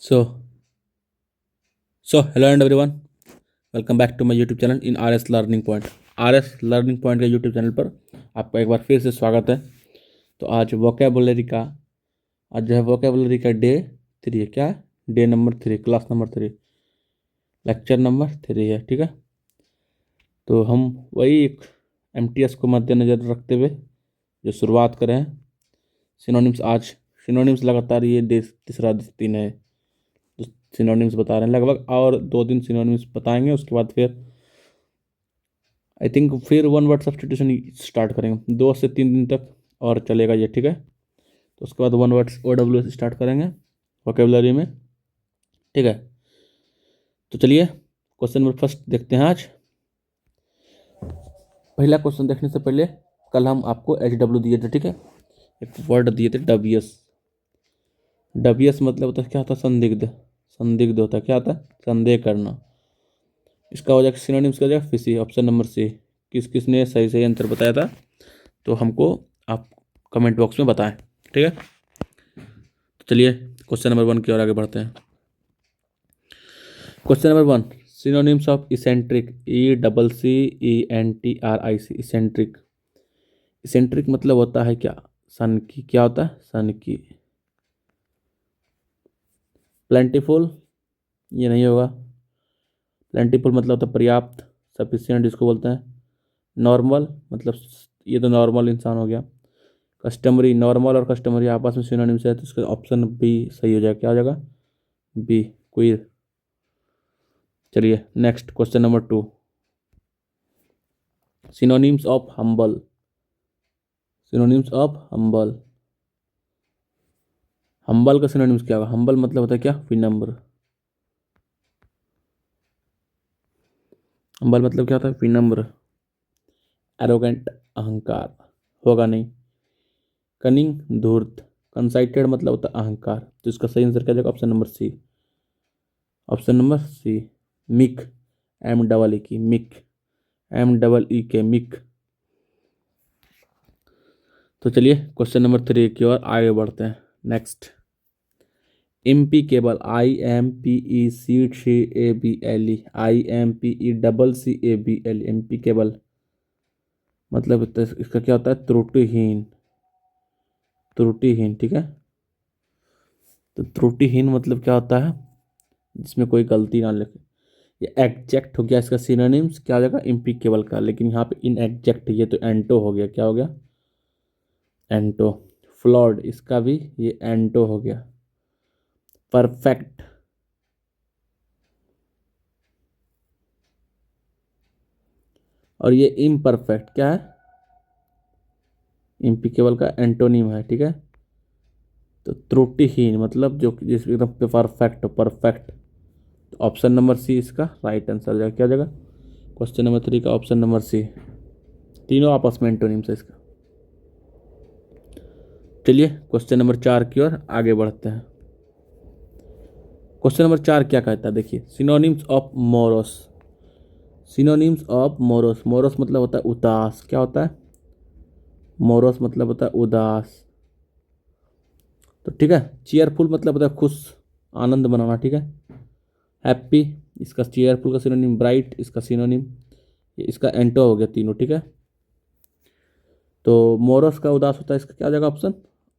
So, hello and everyone, welcome back to my YouTube channel in RS Learning Point. RS Learning Point के YouTube channel पर आपका एक बार फिर से स्वागत है। तो आज वोकेबुलरी का जो है वोकेबुलरी का डे 3 है। क्या है? Day number 3, class number 3, lecture number 3 है। ठीक है, तो हम वही एक MTS को मद्देनज़र रखते हुए जो शुरुआत करें सिनोनिम्स। आज सिनोनिम्स लगातार ये डे तीसरा दिन है, सिनोनिम्स बता रहे हैं लगभग, और 2 दिन सिनोनिम्स बताएंगे। उसके बाद फिर आई थिंक फिर वन वर्ड सब्स्टिट्यूशन स्टार्ट करेंगे 2 से 3 दिन तक और चलेगा ये। ठीक है, तो उसके बाद वन वर्ड्स OWS स्टार्ट करेंगे वोकेबुलरी में। ठीक है, तो चलिए क्वेश्चन नंबर फर्स्ट देखते हैं आज। पहला क्वेश्चन देखने से पहले कल हम आपको HW दिए थे। ठीक है, एक वर्ड दिए थे WS। WS मतलब होता है क्या होता है? संदिग्ध। संदिग्ध होता है क्या होता है? संदेह करना। इसका हो जाएगा सिनोनिम्स का हो जाएगा फिशी। ऑप्शन नंबर सी। किस किसने सही सही आंसर बताया था तो हमको आप कमेंट बॉक्स में बताएं। ठीक है, तो चलिए क्वेश्चन नंबर 1 की ओर आगे बढ़ते हैं। Question number 1, synonyms of eccentric. ECCENTRIC, eccentric. Eccentric मतलब होता है क्या? सन की। क्या होता है? सन की। प्लेंटीफुल, ये नहीं होगा। प्लेंटीफुल मतलब होता है पर्याप्त, सफिशिएंट जिसको बोलते हैं। नॉर्मल मतलब ये तो नॉर्मल इंसान हो गया। कस्टमरी, नॉर्मल और कस्टमरी आपस में सिनोनिम्स है, तो इसका ऑप्शन बी सही हो जाएगा। क्या हो जाएगा? B, queer. चलिए next question number 2, synonyms of humble. Synonyms of humble. Humble का सिनोनिम्स क्या होगा? हम्बल मतलब होता है क्या? विनम्र। हम्बल मतलब क्या होता है? विनम्र। एरोगेंट, अहंकार, होगा नहीं। कनिंग, धूर्त। कंसाइटेड मतलब होता है अहंकार, तो इसका सही आंसर क्या जाएगा? Option number C. Option number C, मिक। MEE की मिक, MEE के मिक। तो चलिए क्वेश्चन नंबर 3 की ओर आगे बढ़ते हैं। नेक्स्ट, इम्पीकेबल। IMPECCABLE, IMPECCABLE, इम्पीकेबल मतलब इसका क्या होता है? त्रुटिहीन। त्रुटिहीन। ठीक है, तो त्रुटिहीन मतलब क्या होता है? जिसमें कोई गलती ना लिखे। ये एग्जैक्ट हो गया, इसका सिनोनिम्स क्या हो जाएगा? इम्पीकेबल का, लेकिन यहाँ पे इन एग्जैक्ट, ये तो एंटो हो गया। क्या हो गया? एंटो। फ्लॉड, इसका भी ये एंटो हो गया। परफेक्ट। और ये इम्परफेक्ट क्या है? इम्पीकेबल का एंटोनिम है। ठीक है, तो त्रुटिहीन मतलब जो जिस एकदम परफेक्ट हो, परफेक्ट। तो ऑप्शन नंबर सी इसका राइट आंसर जाएगा। क्या जाएगा? क्वेश्चन नंबर 3 का ऑप्शन नंबर सी। तीनों आपस में एंटोनिम्स है इसका। चलिए क्वेश्चन नंबर 4 की ओर आगे बढ़ते हैं। क्वेश्चन नंबर 4 क्या कहता है? देखिए, synonyms of Morris. Synonyms of Morris. Morris मतलब होता है उदास। क्या होता है? मोरस मतलब होता है उदास। तो ठीक है, चीयरफुल मतलब होता है खुश, आनंद बनाना। ठीक है, हैप्पी, इसका चीयरफुल का सिनोनिम। ब्राइट, इसका सिनोनिम। इसका एंटो हो गया तीनों। ठीक है, तो मोरस का उदास होता है, इसका क्या जाएगा option?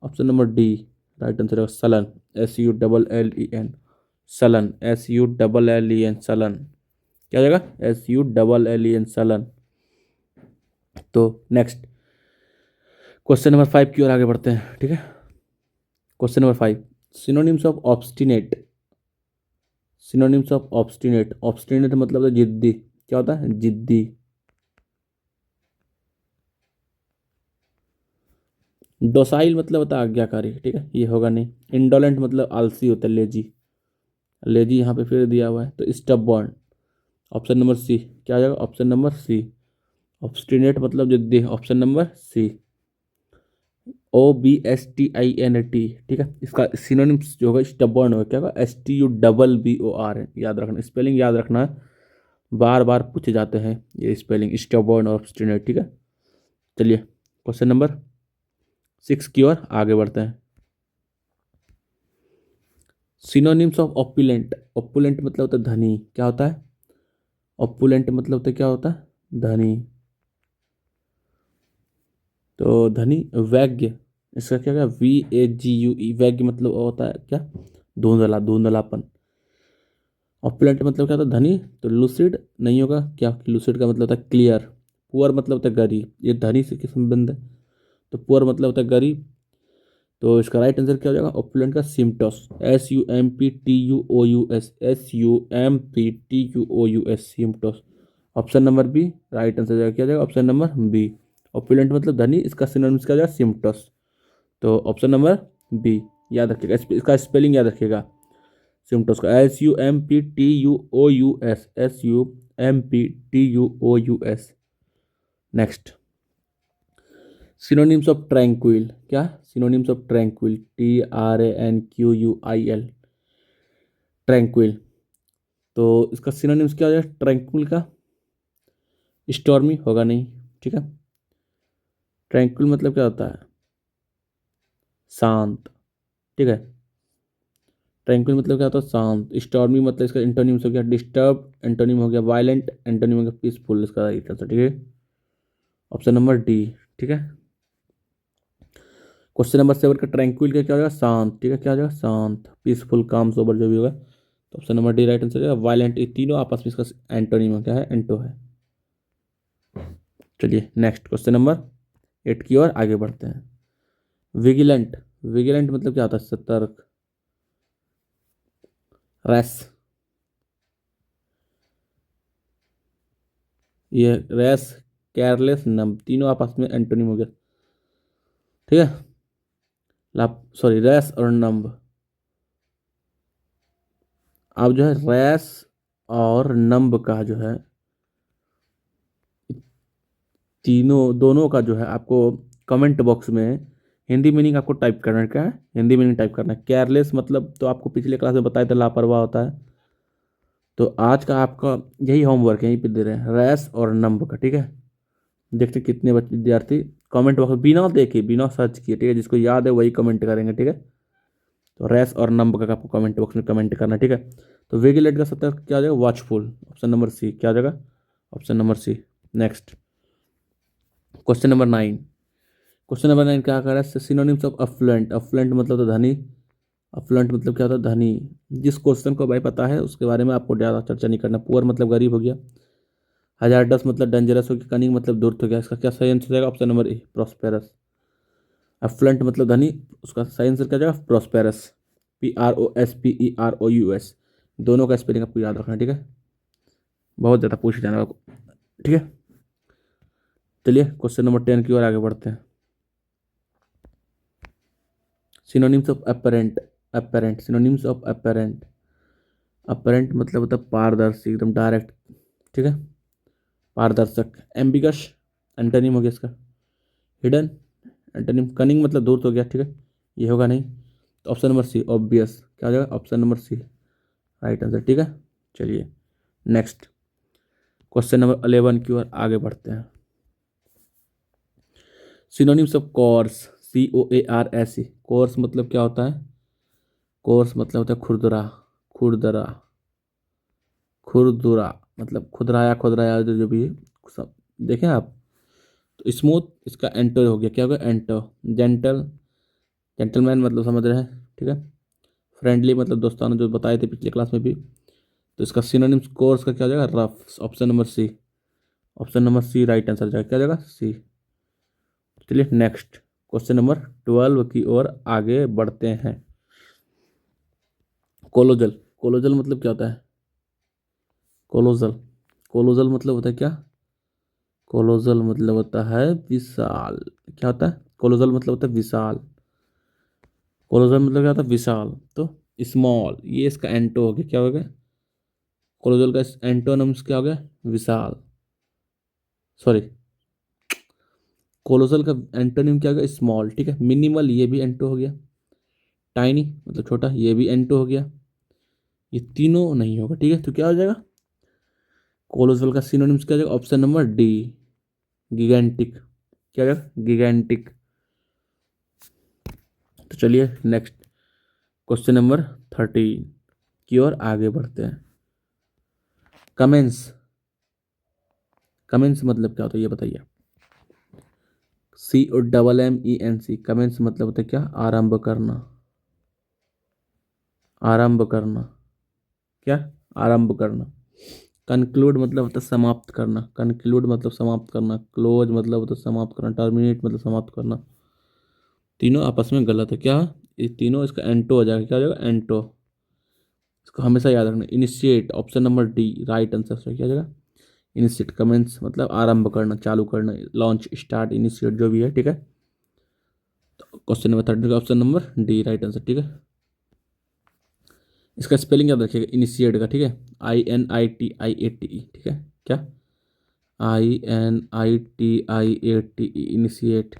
Option number D right answer है। Sullen, SULLEN, sullen, SULLEN, sullen. क्या जाएगा? SULLEN, sullen. तो नेक्स्ट क्वेश्चन नंबर 5 की ओर आगे बढ़ते हैं। ठीक है, question number 5, synonyms of obstinate. Synonyms of obstinate. Obstinate मतलब है जिद्दी। क्या होता है? जिद्दी। डोसाइल मतलब होता है आज्ञाकारी। ठीक है, ये होगा नहीं। इंडोलेंट मतलब आलसी होता है, लेजी। लेजी यहाँ पे फिर दिया हुआ है, तो स्टबबॉर्न। ऑप्शन नंबर सी। क्या आ जाएगा? ऑप्शन नंबर सी। ऑब्स्टिनेट मतलब जिद्दी, ऑप्शन नंबर सी। OBSTINT। ठीक है, इसका सिनोनिम्स जो होगा स्टबबॉर्न होगा। क्या होगा? STUBBOR है। याद रखना, स्पेलिंग याद रखना है, बार बार पूछे जाते हैं ये स्पेलिंग, स्टबबॉर्न और ऑब्स्टिनेट। ठीक है, चलिए क्वेश्चन नंबर 6 की ओर आगे बढ़ते हैं। सिनोनिम्स ऑफ ऑपुलेंट, ऑपुलेंट मतलब होता है धनी, क्या होता है ऑपुलेंट मतलब होता है क्या होता है धनी। तो धनी वैज्ञ, इसका क्या क्या VAGUE, वैज्ञ मतलब होता है क्या धुंधला, धुंधलापन। ऑपुलेंट मतलब क्या होता है धनी, तो लूसिड नहीं होगा क्या, लूसिड का मतलब होता है क्लियर। पुअर मतलब होता है गरीब, ये धनी से किस संबंध है, तो पुअर मतलब होता है गरीब। तो इसका राइट आंसर क्या हो जाएगा ऑपुलेंट का सिम्टोस, SUMPTUOUS, SUMPTUOUS, सिम्टोस। Option number B right answer जाएगा, क्या जाएगा ऑप्शन नंबर बी। ऑपुलेंट मतलब धनी, इसका सिनोनिम्स क्या हो जाएगा सिम्टोस। तो ऑप्शन नंबर बी याद रखिएगा, इसका स्पेलिंग याद रखिएगा सिम्टोस का, SUMPTUOUS, SUMPTUOUS। Next, synonyms of tranquil, क्या synonyms of tranquil, TRANQUIL, tranquil. तो इसका सिनोनिम्स क्या हो जाएगा ट्रैंक्विल का, स्टॉर्मी होगा नहीं, ठीक है। ट्रैंक्विल मतलब क्या होता है शांत, ठीक है। ट्रैंक्विल मतलब क्या होता है शांत। स्टॉर्मी मतलब इसका एंटोनिम्स हो गया डिस्टर्ब, एंटोनिम हो गया वायलेंट, एंटोनिम हो गया पीसफुल, इसका राइट आंसर ठीक है ऑप्शन नंबर डी, ठीक है। क्वेश्चन नंबर 7 का ट्रैंक्विल का क्या हो जाएगा शांत, ठीक है, क्या हो जाएगा शांत, पीसफुल, काम, सोबर जो भी होगा। तो option number D right answer है। वायलेंट, ये तीनों आपस में इसका एंटोनिम क्या है एंटो है। चलिए नेक्स्ट क्वेश्चन नंबर 8 की ओर आगे बढ़ते हैं। विजिलेंट, विजिलेंट मतलब क्या होता है सतर्क। रैश, ये रैश, केयरलेस, नम, तीनों आपस में एंटोनिम हो गया, ठीक है। लाप सॉरी रैश और नम्ब, अब जो है रैश और नम्ब का जो है तीनों दोनों का जो है आपको कमेंट बॉक्स में हिंदी मीनिंग आपको टाइप करना है, क्या है हिंदी मीनिंग टाइप करना है। केयरलेस मतलब तो आपको पिछले क्लास में बताया था लापरवाह होता है, तो आज का आपका यही होमवर्क है, यहीं पे दे रहे हैं रैश और नंब का, ठीक है। देखते हैं कितने बच्चे विद्यार्थी कमेंट बॉक्स बिना देखे बिना सर्च किए, ठीक है, जिसको याद है वही कमेंट करेंगे, ठीक है। तो रैश और नंब का आपको कमेंट बॉक्स में कमेंट करना है, ठीक है। तो विजिलेंट का सत्तर क्या हो जाएगा वॉचफुल, ऑप्शन नंबर सी, क्या हो जाएगा option number C. Next, question number 9, question number 9 क्या कर रहा है सिनोनिम्स ऑफ अफ्लुएंट, अफ्लुएंट मतलब तो धनी, अफ्लुएंट मतलब क्या होता है धनी। जिस क्वेश्चन को भाई पता है उसके बारे में आपको ज़्यादा चर्चा नहीं करना। पुअर मतलब गरीब हो गया, हजारडस मतलब डेंजरस हो गया, कनिंग मतलब दूर हो गया, इसका क्या सही आंसर जाएगा ऑप्शन नंबर ए प्रॉस्पेरस। अफ्लुएंट मतलब धनी, उसका सही आंसर क्या जाएगा प्रॉस्पेरस, PROSPEROUS। दोनों का स्पेलिंग आपको याद रखना है, ठीक है, बहुत ज़्यादा पूछ जाना आपको, ठीक है। चलिए क्वेश्चन नंबर 10 की ओर आगे बढ़ते हैं। Synonyms of apparent, apparent, synonyms of apparent, apparent मतलब होता है पारदर्शी एकदम डायरेक्ट, ठीक है, पारदर्शक। एम्बिगस, एंटोनिम हो गया इसका। Hidden, antonym. कनिंग मतलब दूर हो गया, ठीक है, ये होगा नहीं। तो ऑप्शन नंबर सी ऑब्वियस, क्या हो जाएगा option number C right answer, ठीक है। चलिए नेक्स्ट, क्वेश्चन नंबर 11 की ओर आगे बढ़ते हैं। Synonyms of course, COARS, course मतलब क्या होता है कोर्स मतलब होता है खुरदरा, खुरदरा, खुरदुरा मतलब खुदराया खुदराया जो भी है सब देखें आप। तो स्मूथ, इसका एंटर हो गया, क्या हो गया एंटर। जेंटल, जेंटलमैन मतलब समझ रहे हैं, ठीक है। फ्रेंडली मतलब दोस्ताना, जो बताए थे पिछले क्लास में भी। तो इसका सिनोनिम्स कोर्स का क्या हो जाएगा rough, option number C, option number C right answer जाएगा, क्या जाएगा सी। चलिए नेक्स्ट, क्वेश्चन नंबर 12 की ओर आगे बढ़ते हैं। कोलोजल, कोलोजल मतलब क्या होता है कोलोजल, कोलोजल मतलब होता है क्या, कोलोजल मतलब होता है विशाल, क्या होता है कोलोजल मतलब होता है विशाल, कोलोजल मतलब क्या होता है विशाल। तो स्मॉल, ये इसका एंटो हो गया, क्या हो गया कोलोजल का एंटोनिम्स क्या हो गया विशाल, सॉरी कोलोजल का एंटोनिम क्या हो गया स्मॉल, ठीक है। मिनिमल, ये भी एंटो हो गया। टाइनी मतलब छोटा, ये भी एंटो हो गया। ये तीनों नहीं होगा, ठीक है, तो क्या हो जाएगा कोलोजल का सिनोनिम्स क्या हो जाएगा ऑप्शन नंबर डी गिगेंटिक, क्या हो जाएगा गिगेंटिक। तो चलिए नेक्स्ट, क्वेश्चन नंबर 13 की ओर आगे बढ़ते हैं। कमेंस, कमेंस मतलब क्या होता है ये बताइए। COMMENC, कमेंस मतलब होता है क्या, आरंभ करना, आरंभ करना, क्या, आरंभ करना। कंक्लूड मतलब होता है समाप्त करना, कंक्लूड मतलब समाप्त करना, क्लोज मतलब होता है समाप्त करना, टर्मिनेट मतलब समाप्त करना। तीनों आपस में गलत है, क्या, ये तीनों, इसका एंटो हो जाएगा, क्या हो जाएगा, एंटो। इसको हमेशा याद रखना। Initiate, option number D right answer है, क्या जगह, इनिशिएट। कमेंस मतलब आरंभ करना, चालू करना, लॉन्च, स्टार्ट, इनिशिएट जो भी है, ठीक है। तो क्वेश्चन नंबर 13 का option number D right answer, ठीक है। इसका स्पेलिंग याद रखिएगा इनिशिएट का, ठीक है, INITIATE, ठीक है, क्या, INITIATE, initiate.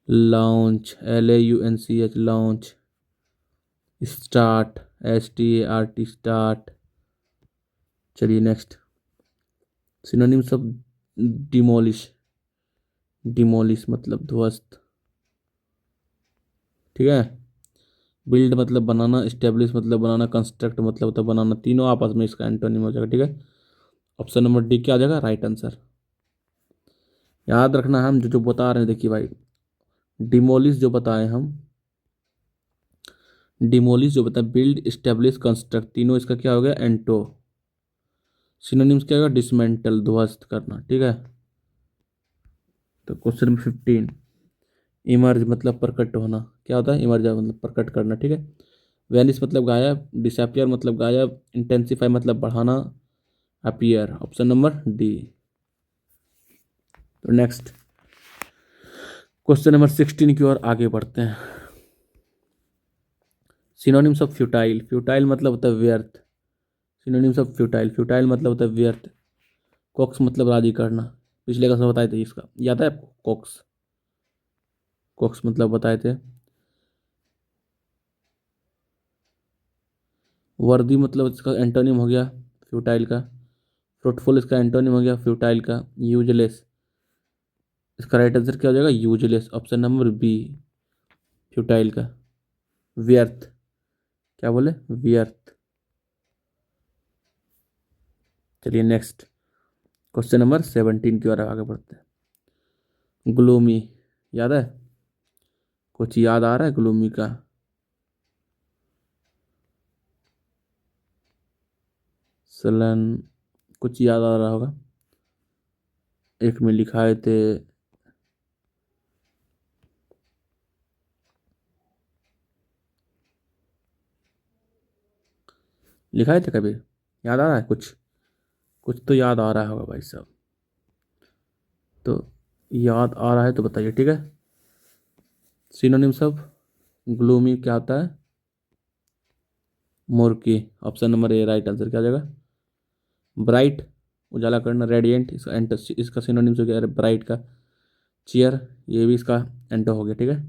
Launch, LAUNCH, launch. Start, START, start. चलिए next. Synonyms of demolish, demolish मतलब ध्वस्त, ठीक है। बिल्ड मतलब बनाना, स्टेब्लिश मतलब बनाना, कंस्ट्रक्ट मतलब होता है बनाना। तीनों आपस में इसका एंटोनिम हो जाएगा, ठीक है। ऑप्शन नंबर डी क्या आ जाएगा, राइट आंसर। याद रखना, हम जो जो बता रहे हैं, देखिए भाई, डिमोलिश जो बताए हम, डिमोलिश जो बताए, बिल्ड, स्टेब्लिश, कंस्ट्रक्ट, तीनों इसका क्या हो गया, एंटो। सिनोनिम्स क्या होगा, डिसमेंटल, ध्वस्त करना, ठीक है। तो क्वेश्चन नंबर 15, इमर्ज मतलब प्रकट होना, क्या होता है, इमर्ज मतलब प्रकट करना, ठीक है। वेनिस मतलब गायब, डिसअपियर मतलब गायब, इंटेंसिफाई मतलब बढ़ाना, अपीयर, ऑप्शन नंबर डी। तो नेक्स्ट क्वेश्चन नंबर 16 की ओर आगे बढ़ते हैं। सिनोनिम्स ऑफ फ्यूटाइल, फ्यूटाइल मतलब होता है व्यर्थ। सिनोनिम्स ऑफ फ्यूटाइल, फ्यूटाइल मतलब होता है व्यर्थ। कॉक्स मतलब राजी करना, पिछले क्लास में बताए थे इसका, याद है आपको, कॉक्स, कॉक्स मतलब बताए थे। वर्दी मतलब इसका एंटोनिम हो गया फ्यूटाइल का। फ्रूटफुल इसका एंटोनिम हो गया फ्यूटाइल का। यूजलेस, इसका राइट आंसर क्या हो जाएगा, useless, option number B, futile का। व्यर्थ, क्या बोले, व्यर्थ। चलिए नेक्स्ट क्वेश्चन नंबर 17 की ओर आगे बढ़ते हैं। ग्लूमी, याद है, कुछ याद आ रहा है ग्लूमी का, सलन, कुछ याद आ रहा होगा, एक में लिखाए थे, लिखाए थे कभी, याद आ रहा है कुछ, कुछ तो याद आ रहा होगा भाई साहब। तो याद आ रहा है तो बताइए, ठीक है। सिनोनिम्स ऑफ ग्लूमी क्या होता है, murky, option number A right answer, क्या हो जाएगा, ब्राइट, उजाला करना, रेडिएंट, इसका एंट, इसका सिनोनिम्स हो गया ब्राइट का। चीयर, ये भी इसका एंटो हो गया, ठीक है।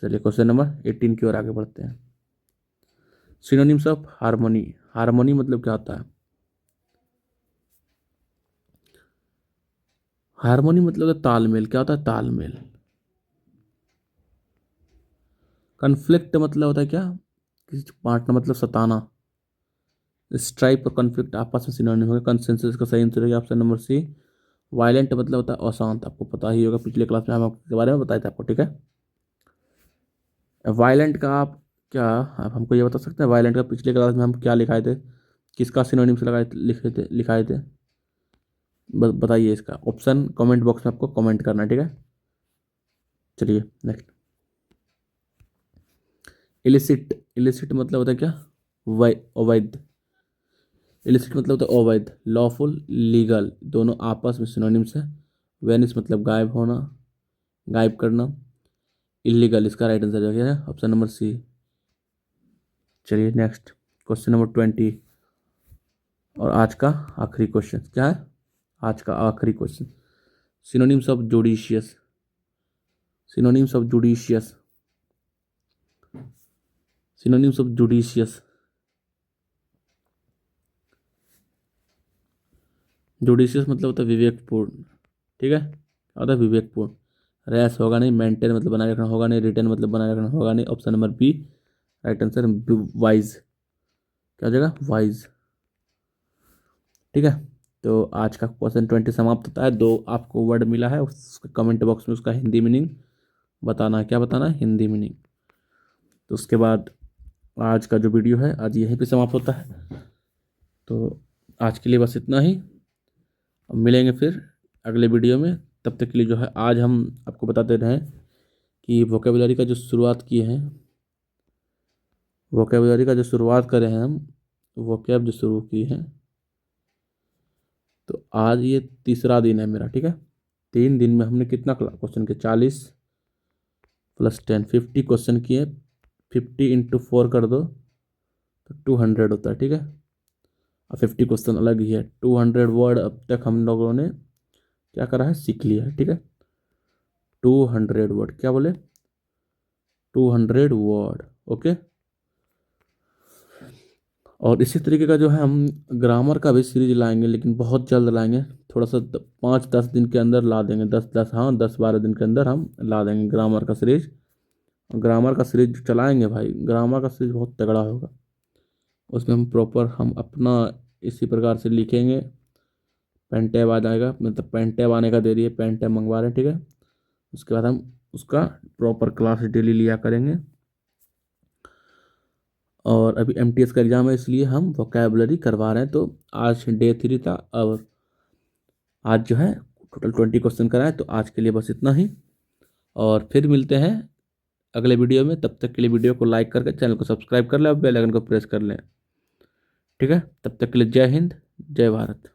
चलिए क्वेश्चन नंबर 18 की ओर आगे बढ़ते हैं। सिनोनिम्स ऑफ हारमोनी, हारमोनी मतलब क्या होता है, हारमोनी मतलब होता है तालमेल, क्या होता है, तालमेल। कन्फ्लिक्ट मतलब होता है क्या, किसी पार्टनर मतलब सताना। स्ट्राइप और कन्फ्लिक्ट आपस में सिनोनिम होगा। कंसेंसस का सही आंसर है ऑप्शन नंबर सी। वायलेंट मतलब होता है अशांत, आपको पता ही होगा, पिछले क्लास में हम आपके बारे में बताए थे आपको, ठीक है। वायलेंट का आप क्या, आप हमको ये बता सकते हैं, वायलेंट का पिछले क्लास में हम क्या लिखाए थे, किसका सिनोनिम से लगाए लिखे थे, लिखाए थे, बताइए इसका ऑप्शन कमेंट बॉक्स में आपको कमेंट करना है, ठीक है। चलिए नेक्स्ट। इलिसिट, इलिसिट मतलब होता है क्या, अवैध। इलिसिट मतलब होता है अवैध, लॉफुल, लीगल, दोनों आपस में सिनोनिम्स है। वेनिस मतलब गायब होना, गायब करना। इलीगल, इसका राइट आंसर क्या है, ऑप्शन नंबर सी। चलिए नेक्स्ट क्वेश्चन नंबर 20 और आज का आखिरी क्वेश्चन, क्या है, आज का आखिरी question. Synonyms of judicious, synonyms of judicious, synonyms of judicious. Judicious मतलब होता है विवेकपूर्ण, ठीक है, होता है विवेकपूर्ण। रैश होगा नहीं, मेंटेन मतलब बनाए रखना होगा नहीं, रिटेन मतलब बनाए रखना होगा नहीं, option number B right answer wise, क्या हो जाएगा, वाइज। ठीक है, तो आज का क्वेश्चन 20 समाप्त होता है। दो आपको वर्ड मिला है, उसके कमेंट बॉक्स में उसका हिंदी मीनिंग बताना है। क्या बताना है, हिंदी मीनिंग। तो उसके बाद आज का जो वीडियो है आज यहीं पे समाप्त होता है। तो आज के लिए बस इतना ही, अब मिलेंगे फिर अगले वीडियो में। तब तक के लिए जो है आज हम आपको बताते रहें कि वोकेबुलरी का जो शुरुआत किए हैं, वोकेबुलरी का जो शुरुआत करें हैं हम, वोकेब जो शुरू किए हैं, तो आज ये तीसरा दिन है मेरा। ठीक है, 3 दिन में हमने कितना क्वेश्चन किए, 40 + 10, 50 क्वेश्चन किए। 50 × 4 कर दो तो 200 होता है। ठीक है, और 50 क्वेश्चन अलग ही है। 200 वर्ड अब तक हम लोगों ने क्या करा है, सीख लिया है। ठीक है, 200 वर्ड, क्या बोले, 200 वर्ड। ओके, और इसी तरीके का जो है हम ग्रामर का भी सीरीज लाएंगे, लेकिन बहुत जल्द लाएंगे। थोड़ा सा 5-10 दिन के अंदर ला देंगे, 10-10 हाँ 10-12 दिन के अंदर हम ला देंगे ग्रामर का सीरीज। ग्रामर का सीरीज चलाएंगे भाई, ग्रामर का सीरीज बहुत तगड़ा होगा। उसमें हम प्रॉपर हम अपना इसी प्रकार से लिखेंगे। पेन टैब आ जाएगा, मतलब पेन टैब आने का देरी है, पेन टैब मंगवा रहे हैं। ठीक है, उसके बाद हम उसका प्रॉपर क्लास डेली लिया करेंगे। और अभी एमटीएस का एग्ज़ाम है, इसलिए हम वोकेबलरी करवा रहे हैं। तो आज डे 3 था, और आज जो है टोटल 20 क्वेश्चन कराए। तो आज के लिए बस इतना ही, और फिर मिलते हैं अगले वीडियो में। तब तक के लिए वीडियो को लाइक करके चैनल को सब्सक्राइब कर लें और बेल आइकन को प्रेस कर लें। ठीक है, तब तक के लिए जय हिंद, जय भारत।